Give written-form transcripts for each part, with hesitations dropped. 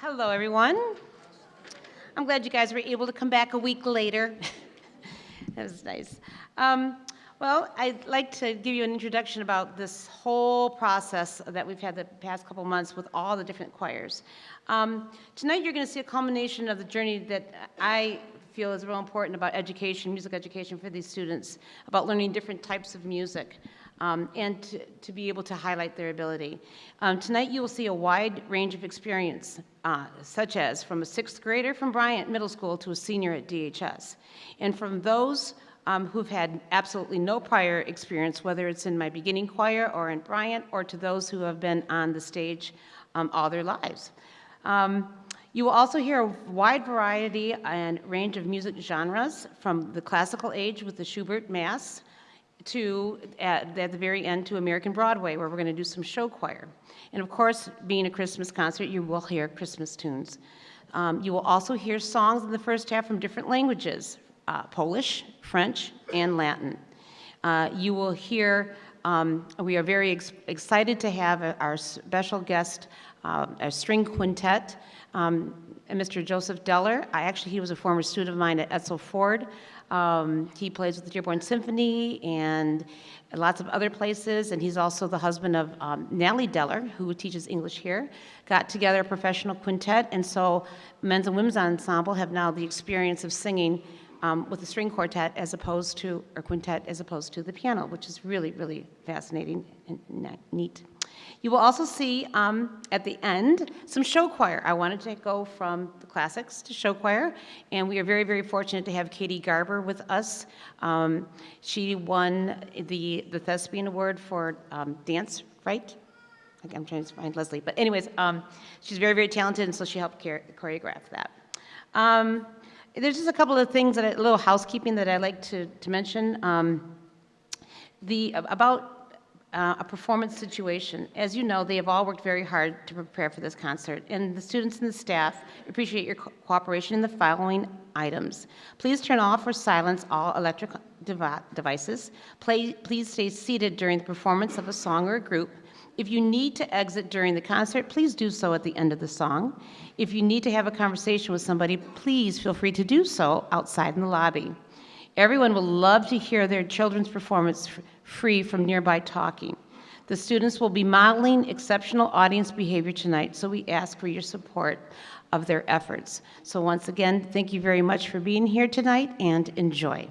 Hello, everyone. I'm glad you guys were able to come back a week later. That was nice. Well, I'd like to give you an introduction about this whole process that we've had the past couple months with all the different choirs. Tonight you're going to see a culmination of the journey that I feel is real important about education, music education for these students, about learning different types of music. And to be able to highlight their ability. Tonight you will see a wide range of experience, such as from a 6th grader from Bryant Middle School to a senior at DHS. And from those who've had absolutely no prior experience, whether it's in my beginning choir or in Bryant, or to those who have been on the stage all their lives. You will also hear a wide variety and range of music genres, from the classical age with the Schubert Mass, to, at the very end, to American Broadway, where we're going to do some show choir. And of course, being a Christmas concert, you will hear Christmas tunes. You will also hear songs in the first half from different languages, Polish, French, and Latin. You will hear, we are very excited to have our special guest, a string quintet, Mr. Joseph Deller. He was a former student of mine at Etzel Ford. He plays with the Dearborn Symphony and lots of other places, and he's also the husband of Natalie Deller, who teaches English here. Got together a professional quintet, and so men's and women's ensemble have now the experience of singing with a string quartet as opposed to, or quintet as opposed to the piano, which is really, really fascinating and neat. You will also see at the end some show choir. I wanted to go from the classics to show choir, and we are very, very fortunate to have Katie Garber with us. She won the Thespian Award for dance, right? I'm trying to find Leslie, but anyways, she's very, very talented, and so she helped choreograph that. There's just a couple of things, a little housekeeping that I'd like to mention. About a performance situation. As you know, they have all worked very hard to prepare for this concert, and the students and the staff appreciate your cooperation in the following items. Please turn off or silence all electric devices. Please stay seated during the performance of a song or a group. If you need to exit during the concert, please do so at the end of the song. If you need to have a conversation with somebody, please feel free to do so outside in the lobby. Everyone will love to hear their children's performance free from nearby talking. The students will be modeling exceptional audience behavior tonight, so we ask for your support of their efforts. So once again, thank you very much for being here tonight, and enjoy.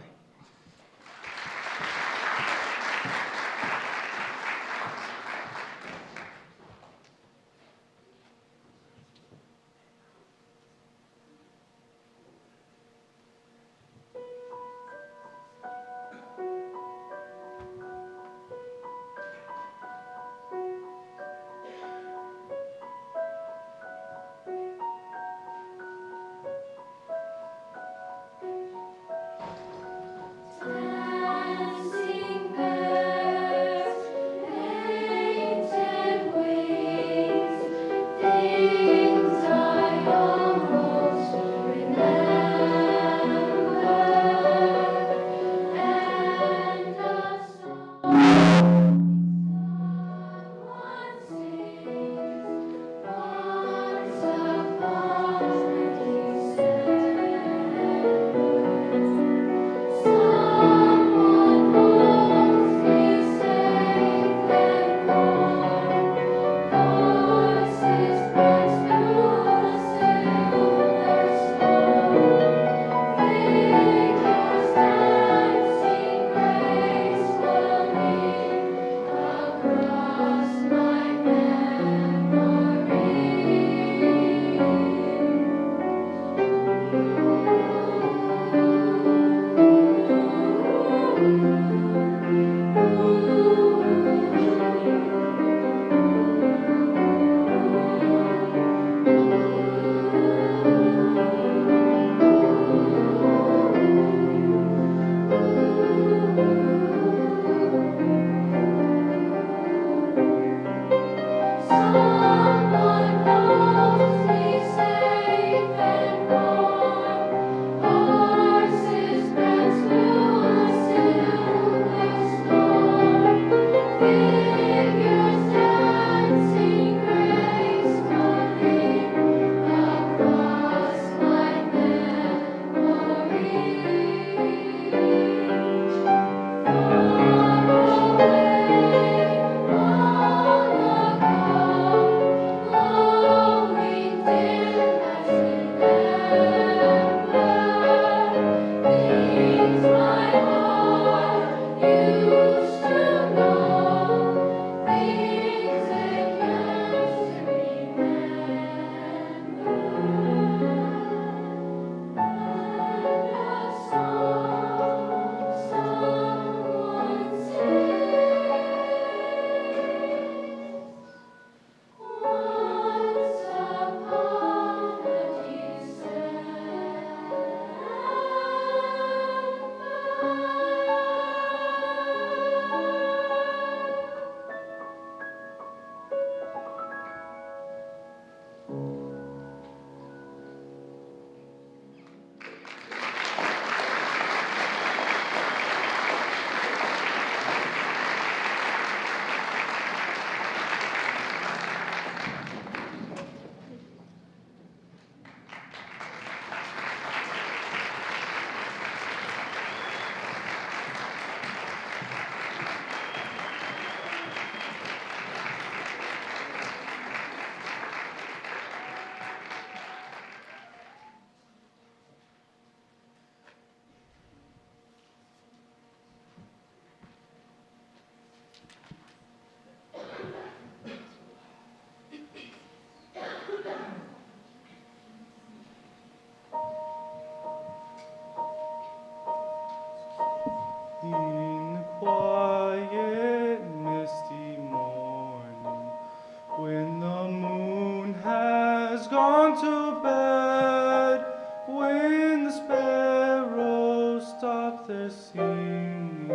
up there singing,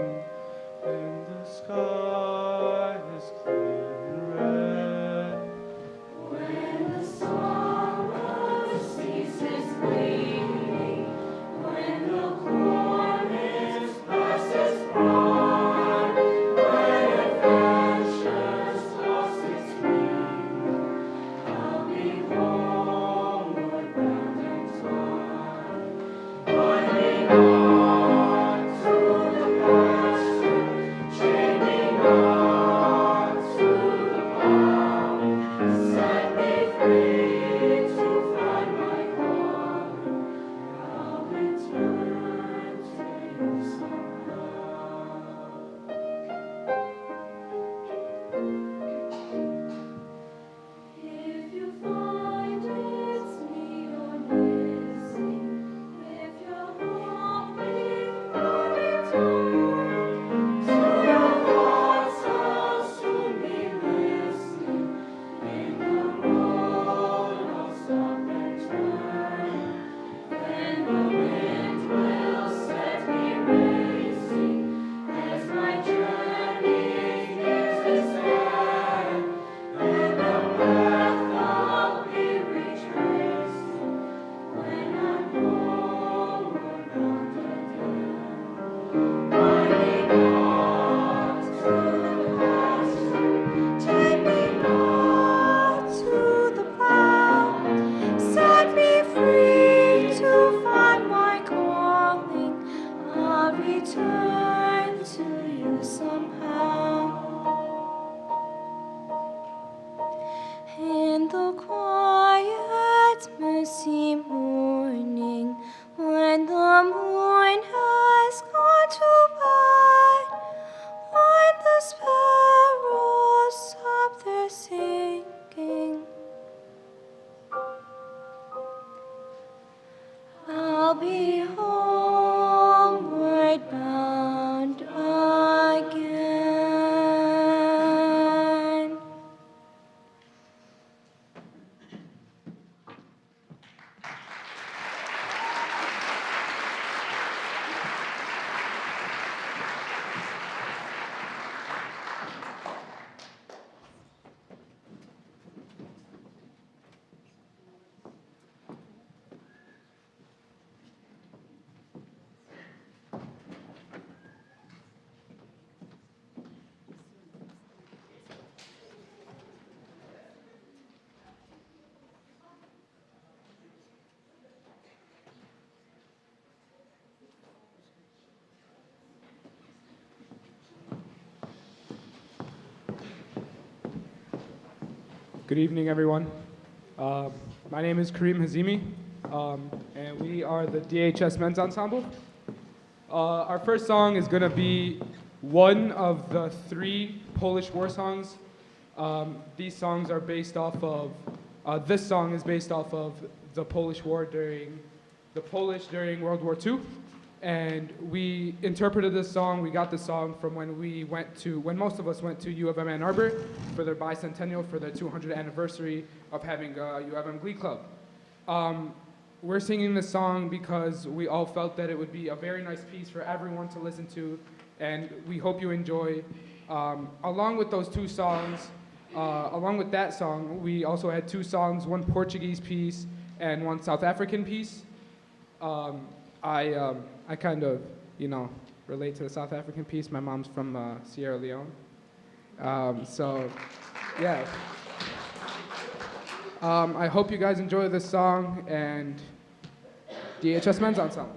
and the sky is clear and red. When the sorrow ceases gleaming, when the corn is past its prime, when adventure's lost its meaning, I'll be homeward bound in time. Finding on to the pasture, chain me not to the plow. Set me free to find my calling. I'll return to you somehow. If you find it's me you're missing, if you're hoping for return, to your thoughts I'll soon be listening. In the road I'll stop and turn. Then the wind will set me racing as my journey nears its end. And the path I'll be retracing when I'm homeward bound again. Finding not to the pasture, take me not to the plow. Set me free to find my calling. I'll return to you somehow. In the quiet, misty morning, when the moon has gone to bed, when the sparrows stop their singing, I'll be homeward bound again. Good evening, everyone. My name is Kareem Hazimi, and we are the DHS Men's Ensemble. Our first song is going to be one of the 3 Polish war songs. These songs are based off of, this song is based off of the Polish War during World War II. And we interpreted this song, we got this song from when most of us went to U of M Ann Arbor for their bicentennial, for their 200th anniversary of having a U of M Glee Club. We're singing this song because we all felt that it would be a very nice piece for everyone to listen to, and we hope you enjoy. Along with those 2 songs, along with that song, we also had 2 songs, one Portuguese piece and one South African piece. I kind of, relate to the South African piece. My mom's from Sierra Leone. So, yeah. I hope you guys enjoy this song, and DHS Men's Ensemble.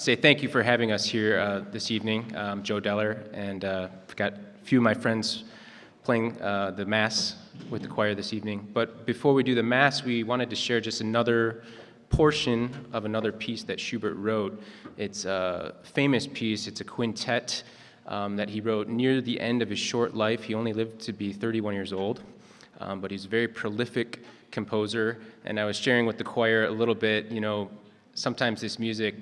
say thank you for having us here this evening. I'm Joe Deller, and I've got a few of my friends playing the Mass with the choir this evening. But before we do the Mass, we wanted to share just another portion of another piece that Schubert wrote. It's a famous piece. It's a quintet that he wrote near the end of his short life. He only lived to be 31 years old, but he's a very prolific composer. And I was sharing with the choir a little bit, you know, sometimes this music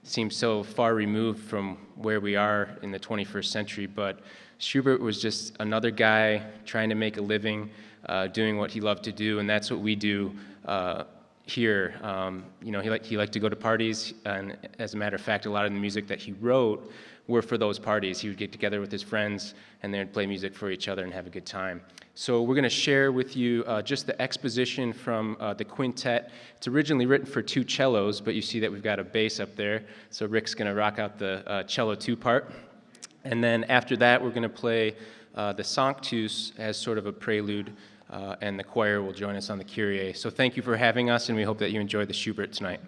seems so far removed from where we are in the 21st century, but Schubert was just another guy trying to make a living, doing what he loved to do, and that's what we do here. You know, he liked to go to parties, and as a matter of fact, a lot of the music that he wrote were for those parties. He would get together with his friends, and they'd play music for each other and have a good time. So we're going to share with you just the exposition from the quintet. It's originally written for 2 cellos, but you see that we've got a bass up there, so Rick's going to rock out the cello 2 part. And then after that, we're going to play the Sanctus as sort of a prelude, and the choir will join us on the Kyrie. So thank you for having us, and we hope that you enjoy the Schubert tonight.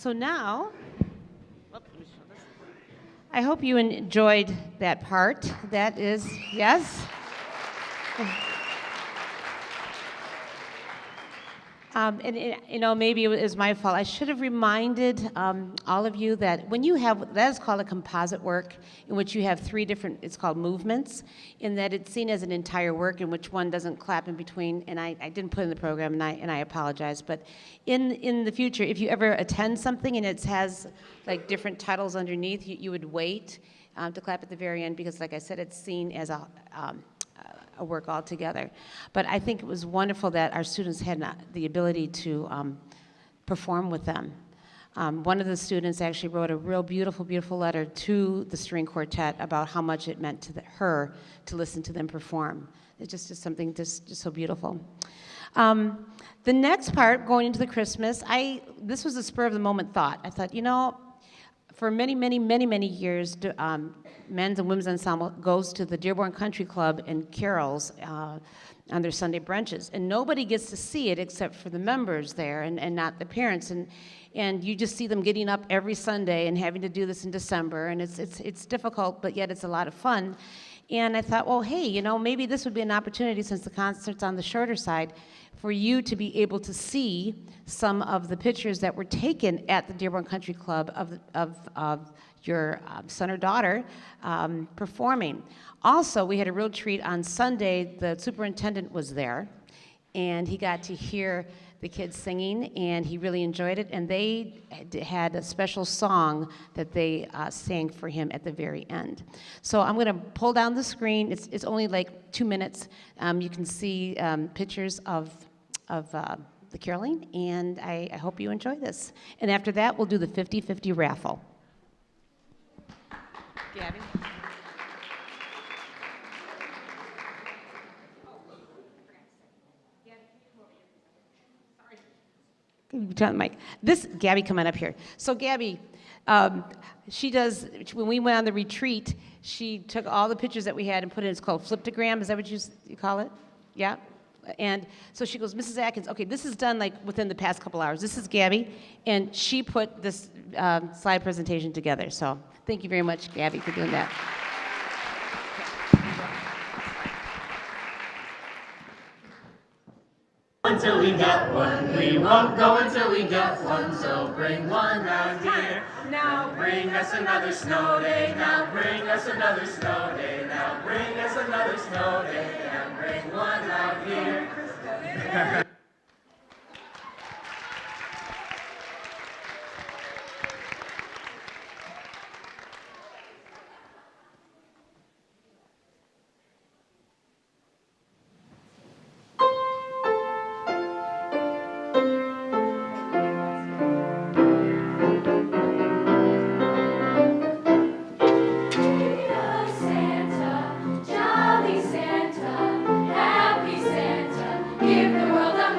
So now, I hope you enjoyed that part. That is, yes? Maybe it was my fault. I should have reminded all of you that when you have, that is called a composite work, in which you have three different, it's called movements, in that it's seen as an entire work in which one doesn't clap in between, and I didn't put in the program, and I apologize, but in the future, if you ever attend something and it has like different titles underneath, you would wait to clap at the very end, because like I said, it's seen as a work altogether. But I think it was wonderful that our students had the ability to perform with them. One of the students actually wrote a real beautiful, beautiful letter to the string quartet about how much it meant to her to listen to them perform. It just is something just so beautiful. The next part, going into the Christmas, this was a spur of the moment thought. I thought, for many, many, many, many years, men's and women's ensemble goes to the Dearborn Country Club and carols on their Sunday brunches, and nobody gets to see it except for the members there and not the parents, and you just see them getting up every Sunday and having to do this in December, and it's difficult, but yet it's a lot of fun. And I thought, well, hey, maybe this would be an opportunity, since the concert's on the shorter side, for you to be able to see some of the pictures that were taken at the Dearborn Country Club of your son or daughter performing. Also, we had a real treat on Sunday. The superintendent was there, and he got to hear the kids singing, and he really enjoyed it, and they had a special song that they sang for him at the very end. So I'm going to pull down the screen. It's only like 2 minutes. You can see pictures of the caroling, and I hope you enjoy this. And after that, we'll do the 50-50 raffle. Gabby? Turn the mic. Gabby, come on up here. So Gabby, she does, when we went on the retreat, she took all the pictures that we had and put it, it's called Fliptogram, is that what you call it? Yeah? And so she goes, Mrs. Atkins, okay, this is done like within the past couple hours. This is Gabby, and she put this slide presentation together. So thank you very much, Gabby, for doing that. Until we got one, we won't go until we got one. So bring one round here. Now bring us another snow day. Now bring us another snow day. Now bring us another snow day. And bring one round here. Santa, jolly Santa, happy Santa, give the world a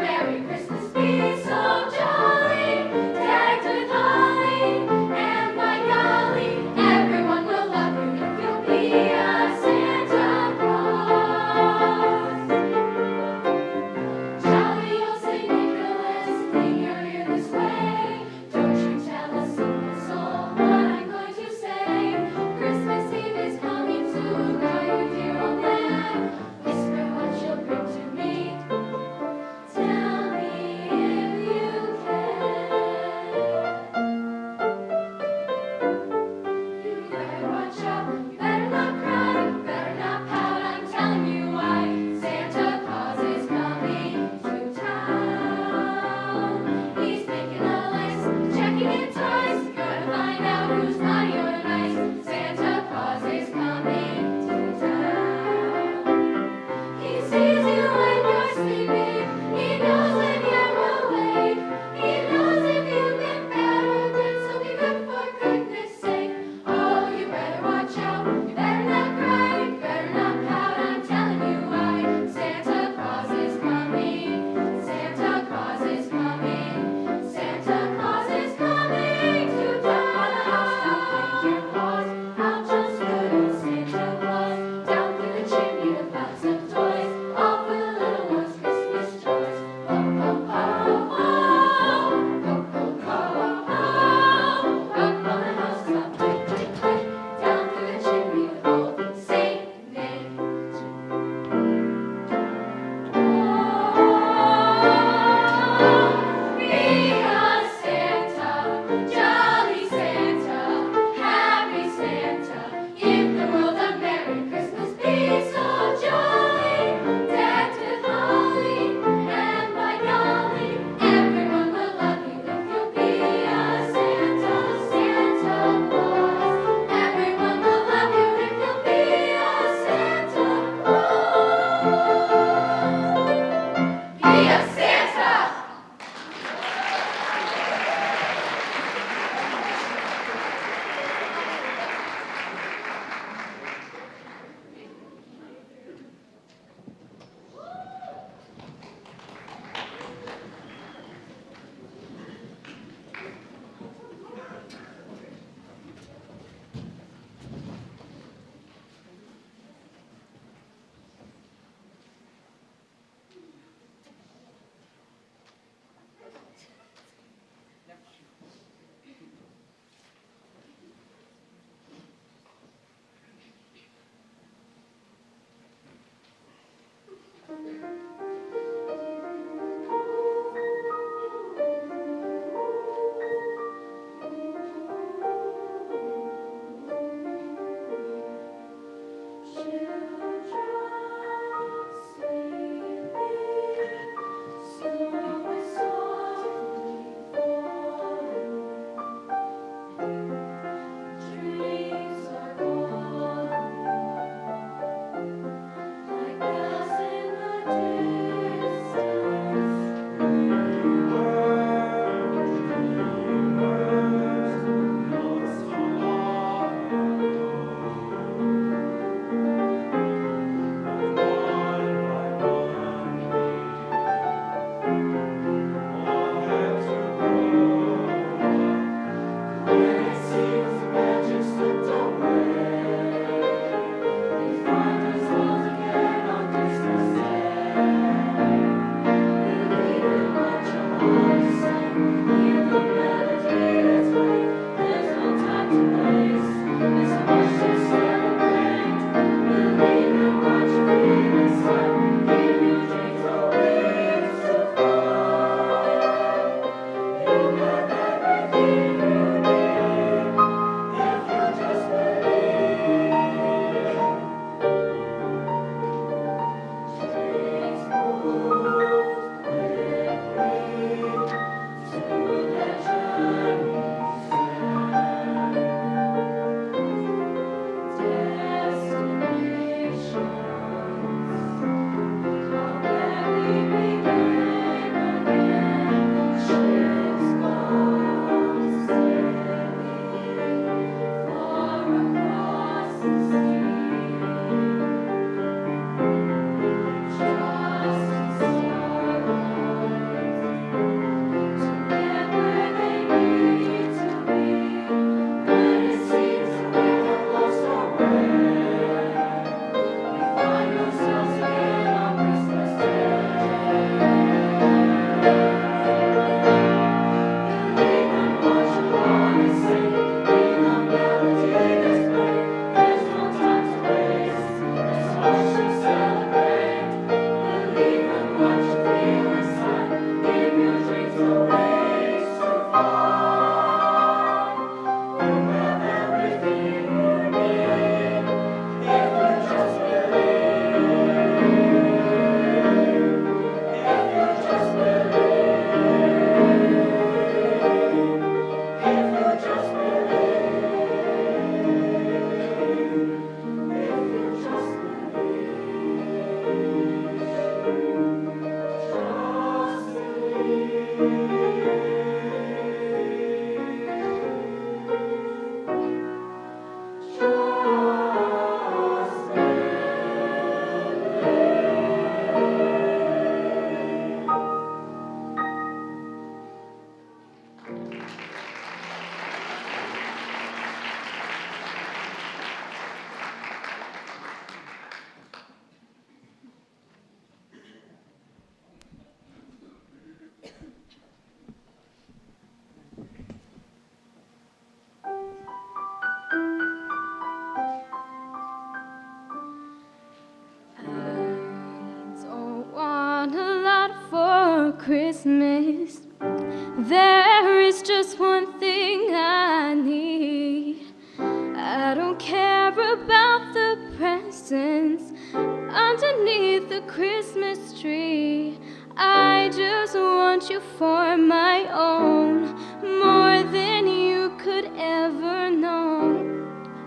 Christmas, there is just one thing I need. I don't care about the presents underneath the Christmas tree. I just want you for my own, more than you could ever know.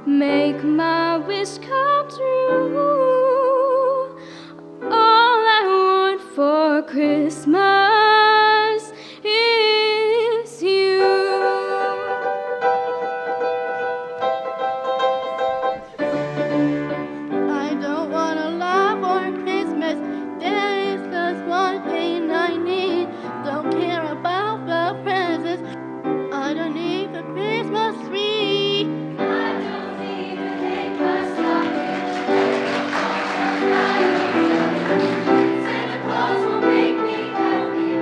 Make my wish come true. All I want for Christmas is you. I don't want a lot for Christmas. There is just one thing I need. Don't care about the presents underneath the Christmas tree. I don't even hang my stocking. Santa Claus will make me happy.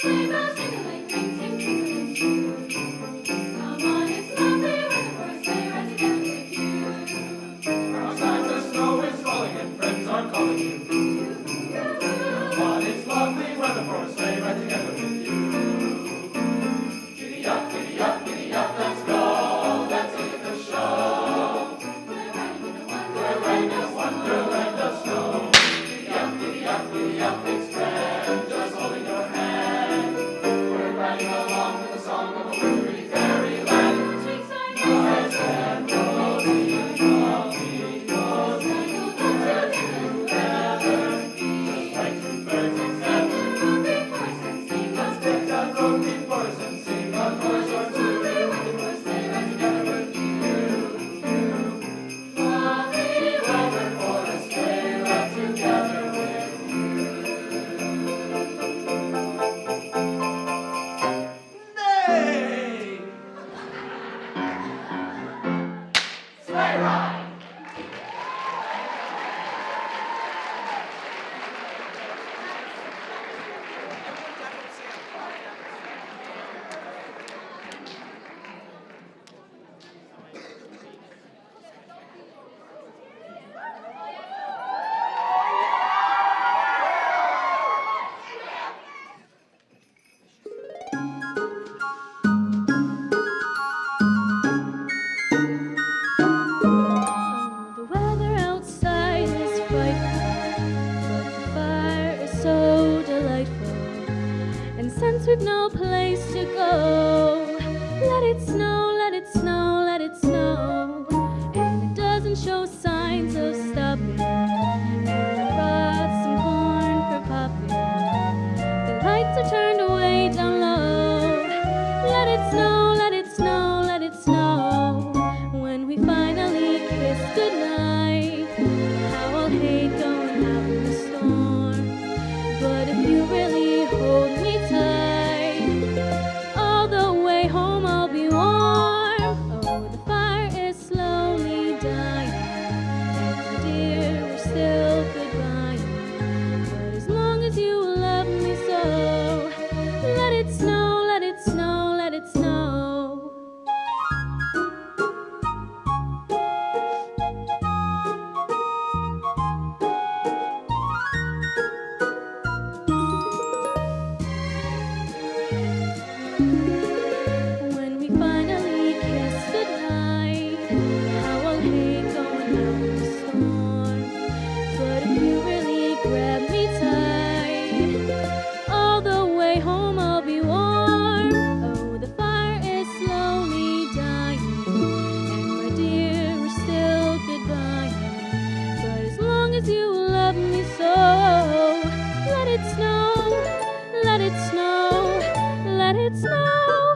sleigh bells jingling, ring ting tingling too. Come on, it's lovely weather for a sleigh ride together with you. Outside the snow is falling and friends are calling you. Come on, it's lovely weather for a sleigh ride together with you. Giddy up, let's go. Let's see the show. We're riding in a wonderland of snow. Giddy up, big spread, just holding your hand. We're riding along with the song of a wintry fairyland. Swings are Nice and rosy and comfy, cozy, together, just like two birds in feathers. Let's take that rocking horse and sing a chorus or two. We'll stay right together with you. Lovely weather for a sleigh ride together with you. Nay! Sleigh ride! The weather outside is frightful, but the fire is so delightful. And since we've no place to go, let it snow, let it snow, let it snow. And it doesn't show signs of stopping. And I brought some corn for popping. The lights are turned way down low. Let it snow, let it snow, let it snow. When we finally kiss goodnight, how I'll hate going out in the storm. But if you really hold me tight, all the way home I'll be warm. Oh, the fire is slowly dying, and my dear, we're still goodbye. But as long as you love me so, let it snow, let it snow, let it snow. When we finally kiss goodnight, how I'll hate going out in the storm. But if you really grab me tight, all the way home I'll be warm. Oh, the fire is slowly dying, and my dear, we're still goodbye. But as long as you love me so, let it snow, let it snow, let it snow.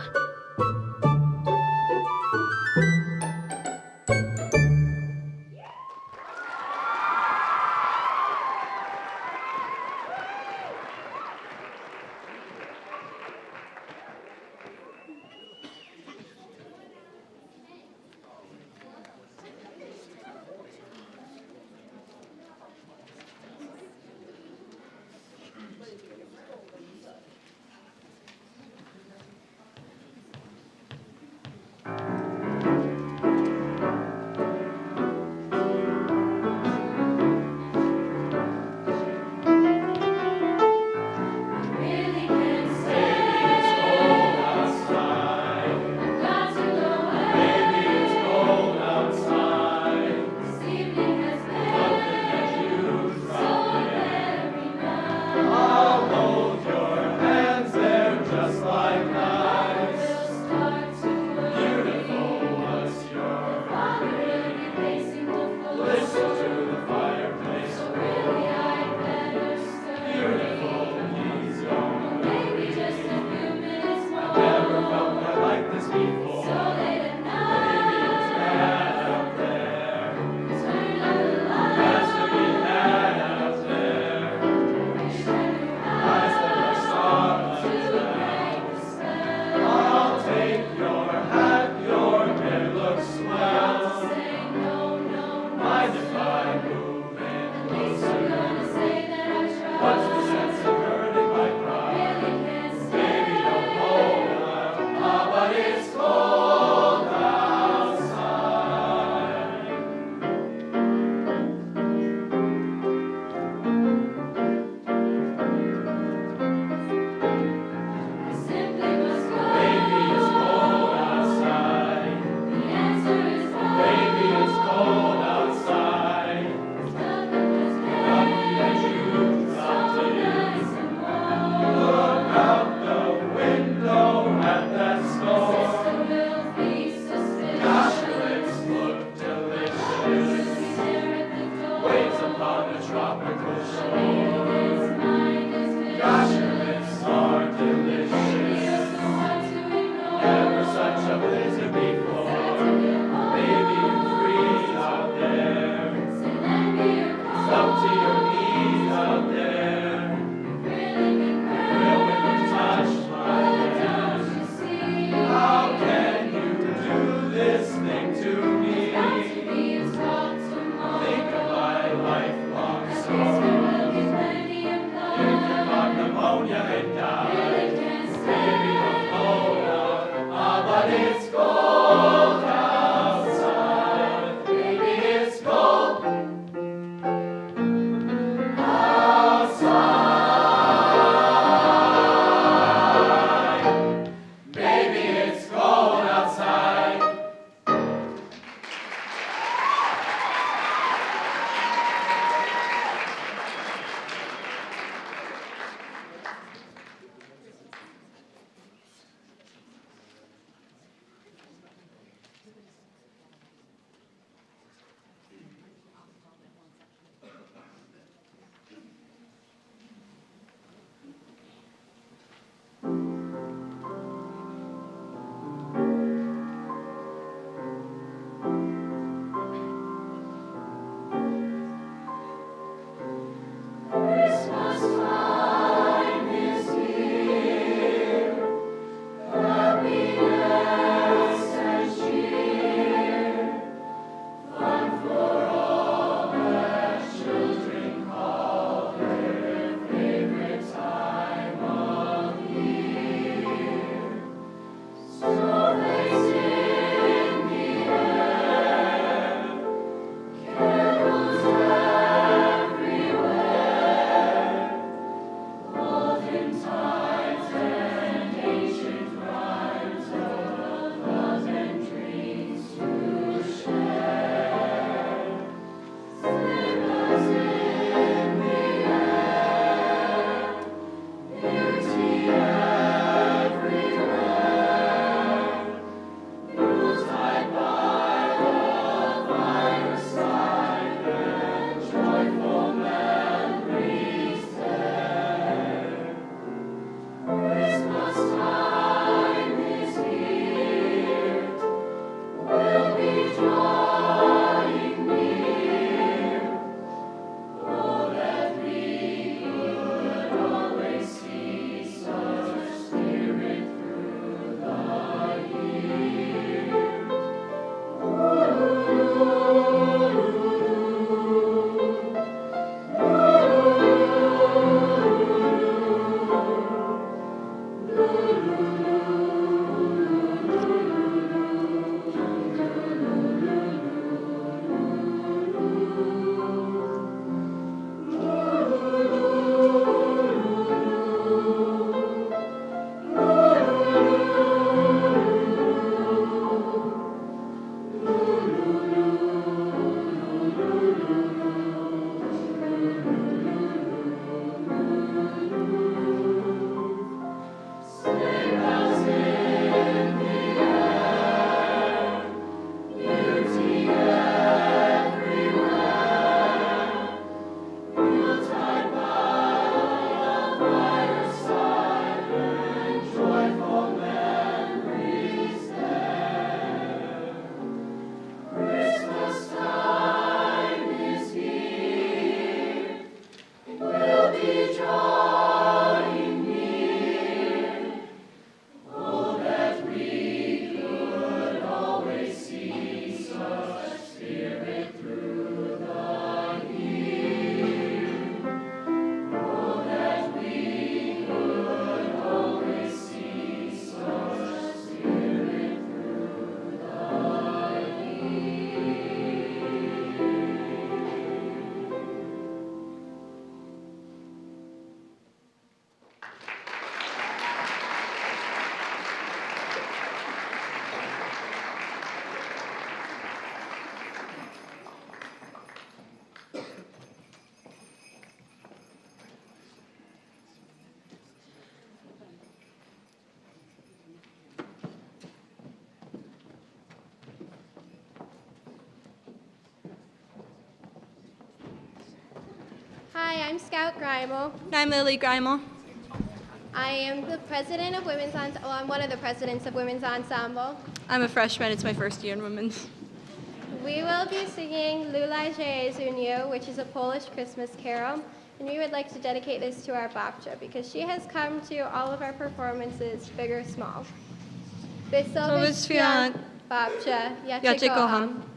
Hi, I'm Scout Grimel. I'm Lily Grimel. I am the president of Women's Ensemble. Well, I'm one of the presidents of Women's Ensemble. I'm a freshman. It's my first year in women's. We will be singing Lulaj Jezuniu, which is a Polish Christmas carol, and we would like to dedicate this to our babcia because she has come to all of our performances, big or small. Wesołych świąt, babcia, ja cię kocham.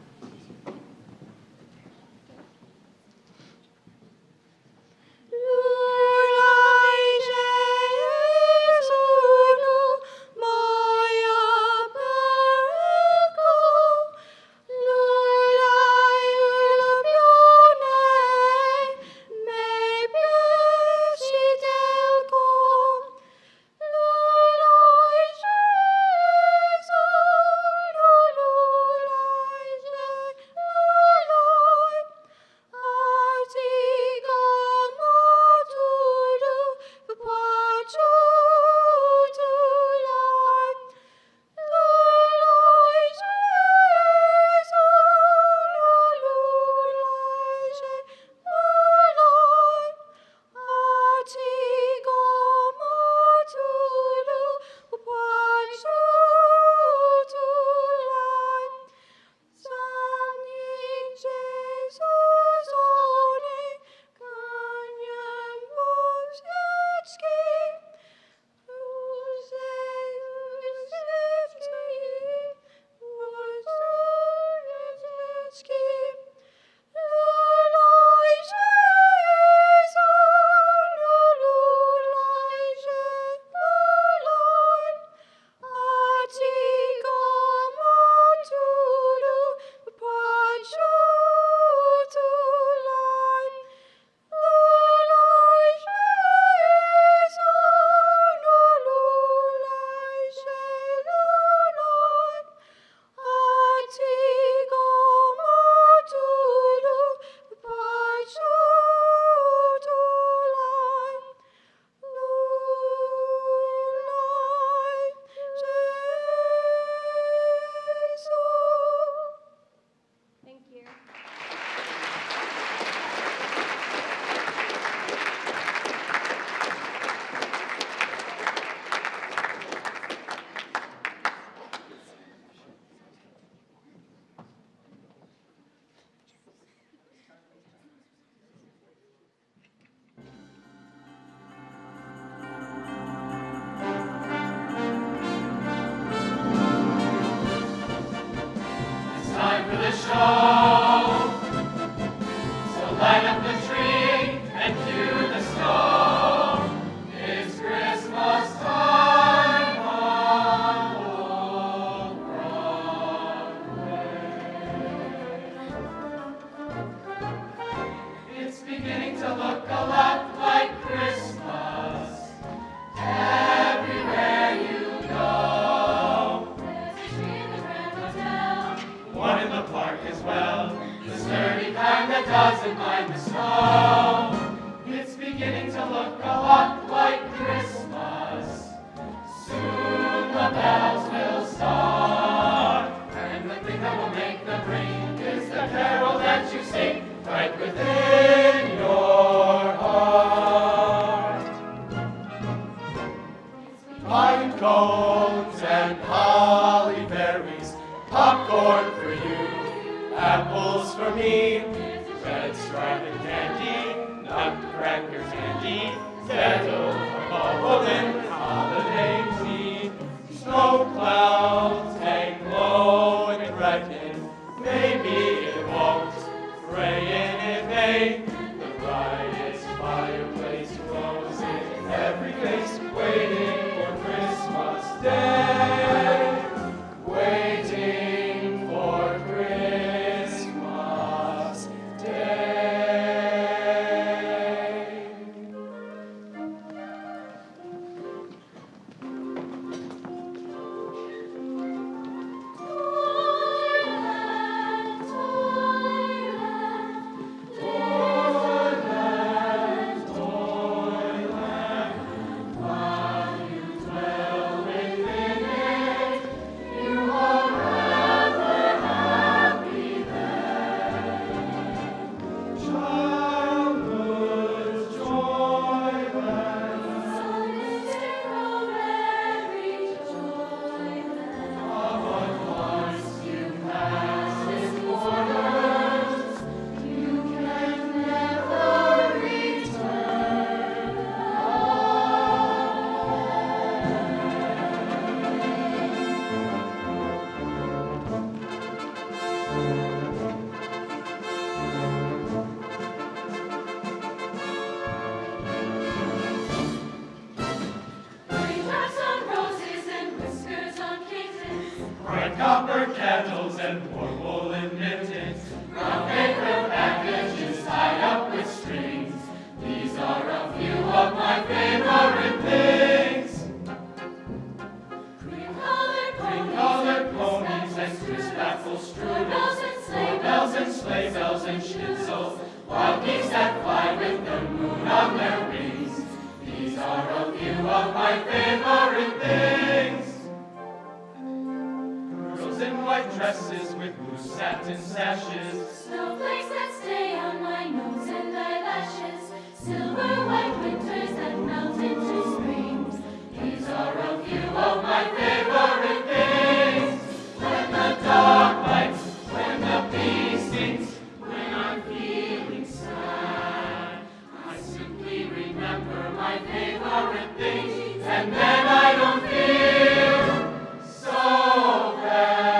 sandals and warm woolen mittens, brown paper packages tied up with strings. These are a few of my favorite things. Cream-colored ponies and crisp apple strudels, bells and sleigh bells and schnitzel, wild geese that fly with the moon on their wings. These are a few of my favorite things. Girls in white dresses with blue satin sashes, Snowflakes that stay on my nose and eyelashes, silver white winters that melt into springs. these are a few of my favorite things. When the dog bites, when the bee stings, when I'm feeling sad, I simply remember my favorite things, and then I don't feel so bad.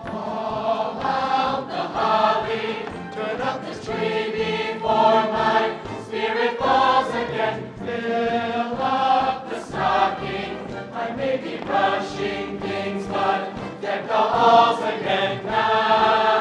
All out the holly, turn up this tree before my spirit falls again. Fill up the stocking, I may be rushing things, but deck the halls again now.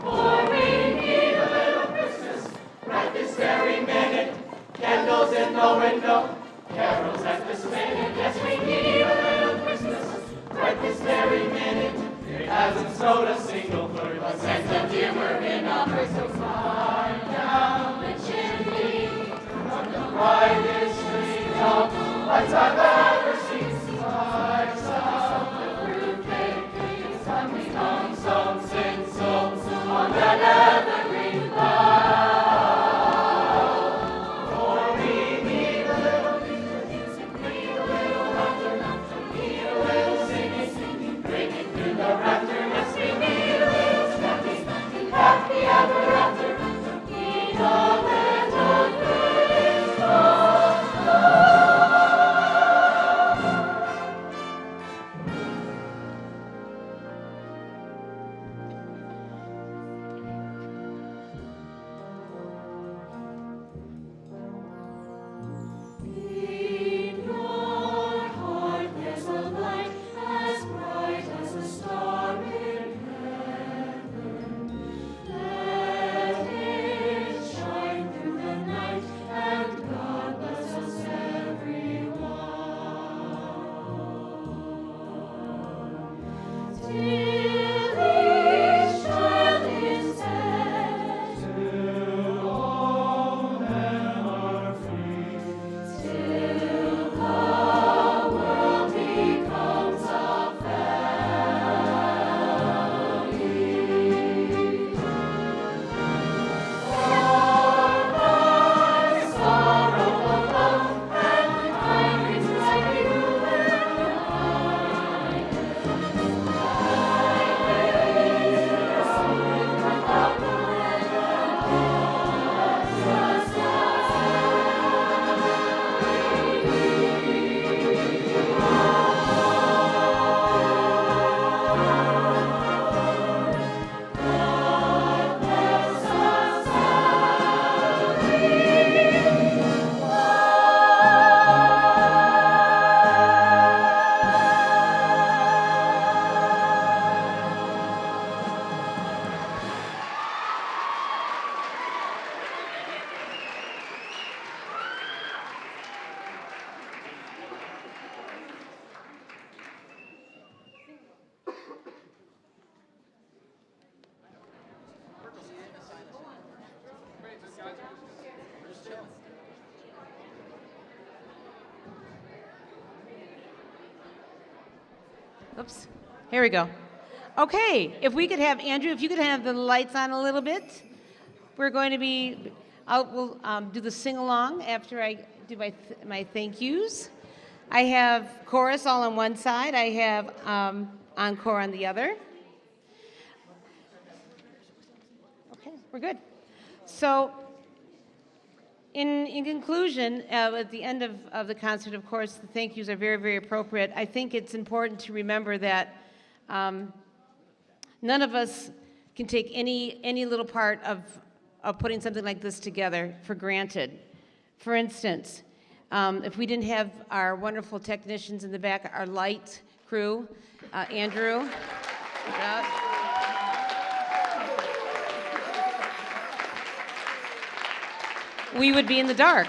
For we need a little Christmas right this very minute. Candles in the window, carols at this minute. Yes, we need a little Christmas right this very minute. It hasn't snowed a single bird, but sent a dear merkin up her so far down the chimney. Turn the brightest treetop lights I've ever seen. Lights up the fruitcake, coming on some tinsel on that evergreen bough. For we need a little music, need a little laughter, need a little singing, breaking through the rafter. Yes, we need a little snapping, happy ever after. Need a little Christmas. In your heart there's a light as bright as a star in heaven. Let it shine through the night, and God bless us everyone. Till each child is dead, till all men are free, till the world becomes a family. For my sorrow alone and kindness like you will guide. Oops, here we go. Okay, if we could have, Andrew, if you could have the lights on a little bit. We're going to be, we'll do the sing-along after I do my thank yous. I have chorus all on one side. I have encore on the other. Okay, we're good. So, in conclusion, at the end of the concert, of course, the thank yous are very, very appropriate. I think it's important to remember that none of us can take any little part of putting something like this together for granted. For instance, if we didn't have our wonderful technicians in the back, our light crew, Andrew, good job. We would be in the dark.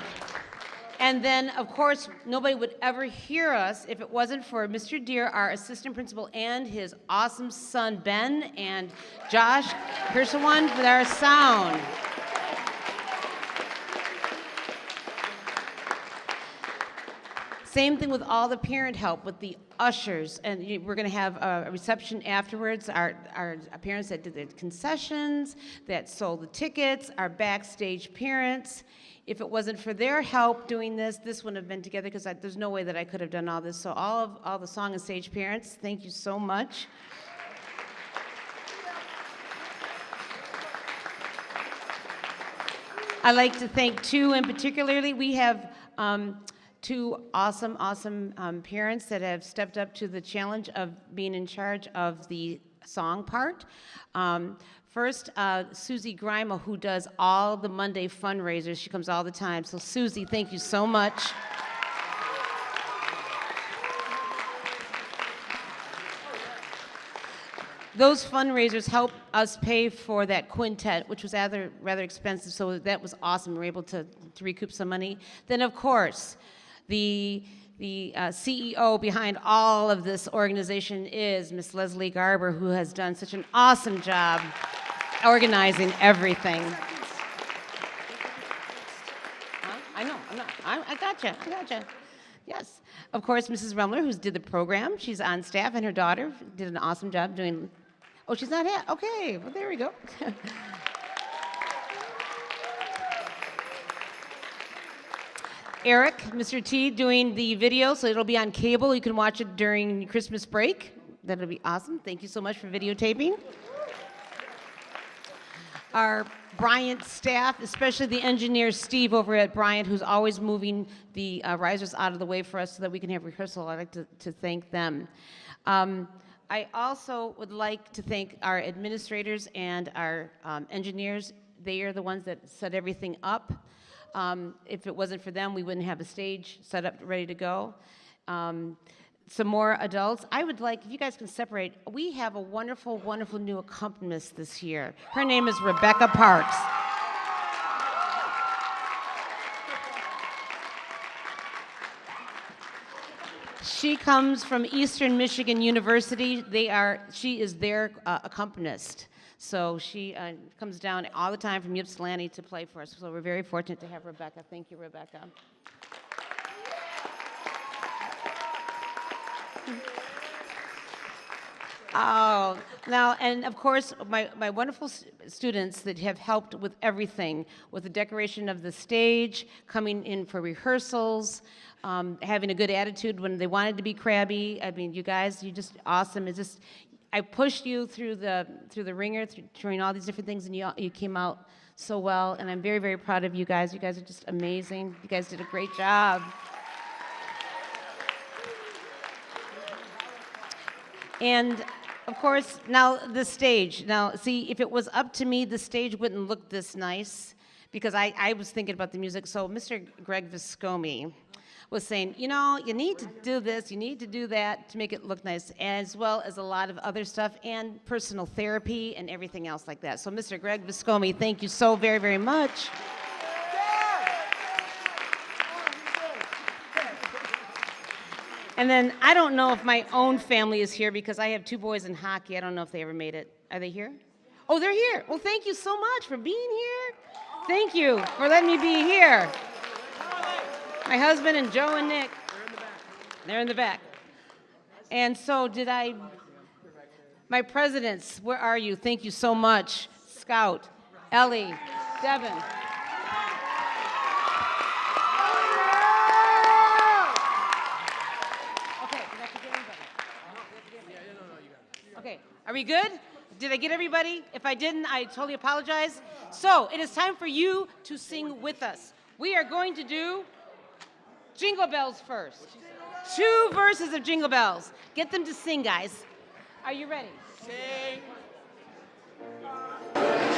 And then, of course, nobody would ever hear us if it wasn't for Mr. Deere, our assistant principal, and his awesome son, Ben, and Josh Hirschwan with our sound. Same thing with all the parent help, with the ushers, and we're going to have a reception afterwards. Our parents that did the concessions, that sold the tickets, our backstage parents. If it wasn't for their help doing this, this wouldn't have been together because there's no way that I could have done all this. So all the song and stage parents, thank you so much. I'd like to thank two in particularly. We have two awesome parents that have stepped up to the challenge of being in charge of the song part. First, Susie Grima, who does all the Monday fundraisers. She comes all the time. So Susie, thank you so much. Those fundraisers help us pay for that quintet, which was rather expensive, so that was awesome. We were able to recoup some money. Then, of course, the CEO behind all of this organization is Miss Leslie Garber, who has done such an awesome job organizing everything. I know, I gotcha. Yes. Of course, Mrs. Rumler, who did the program, she's on staff, and her daughter did an awesome job doing, oh, she's not here? Okay, well, there we go. Eric, Mr. T, doing the video, so it'll be on cable. You can watch it during Christmas break. That'll be awesome. Thank you so much for videotaping. Our Bryant staff, especially the engineer Steve over at Bryant, who's always moving the risers out of the way for us so that we can have rehearsal. I'd like to thank them. I also would like to thank our administrators and our engineers. They are the ones that set everything up. If it wasn't for them, we wouldn't have a stage set up ready to go. Some more adults. I would like, if you guys can separate, we have a wonderful new accompanist this year. Her name is Rebecca Parks. She comes from Eastern Michigan University. She is their accompanist. So she comes down all the time from Ypsilanti to play for us. So we're very fortunate to have Rebecca. Thank you, Rebecca. Oh, now, and of course, my wonderful students that have helped with everything, with the decoration of the stage, coming in for rehearsals, having a good attitude when they wanted to be crabby. I mean, you guys, you're just awesome. It's just, I pushed you through the ringer, during all these different things, and you came out so well, and I'm very proud of you guys. You guys are just amazing. You guys did a great job. And of course, now the stage. Now, see, if it was up to me, the stage wouldn't look this nice, because I was thinking about the music. So Mr. Greg Viscomi was saying, you know, you need to do this, you need to do that to make it look nice, as well as a lot of other stuff, and personal therapy and everything else like that. So Mr. Greg Viscomi, thank you so very much. And then I don't know if my own family is here, because I have two boys in hockey. I don't know if they ever made it. Are they here? Oh, they're here. Well, thank you so much for being here. Thank you for letting me be here. My husband and Joe and Nick. They're in the back. And so my presidents, where are you? Thank you so much. Scout, Ellie, Devin. Okay, are we good? Did I get everybody? If I didn't, I totally apologize. So it is time for you to sing with us. We are going to do Jingle Bells first. 2 verses of Jingle Bells. Get them to sing, guys. Are you ready? Sing. Thank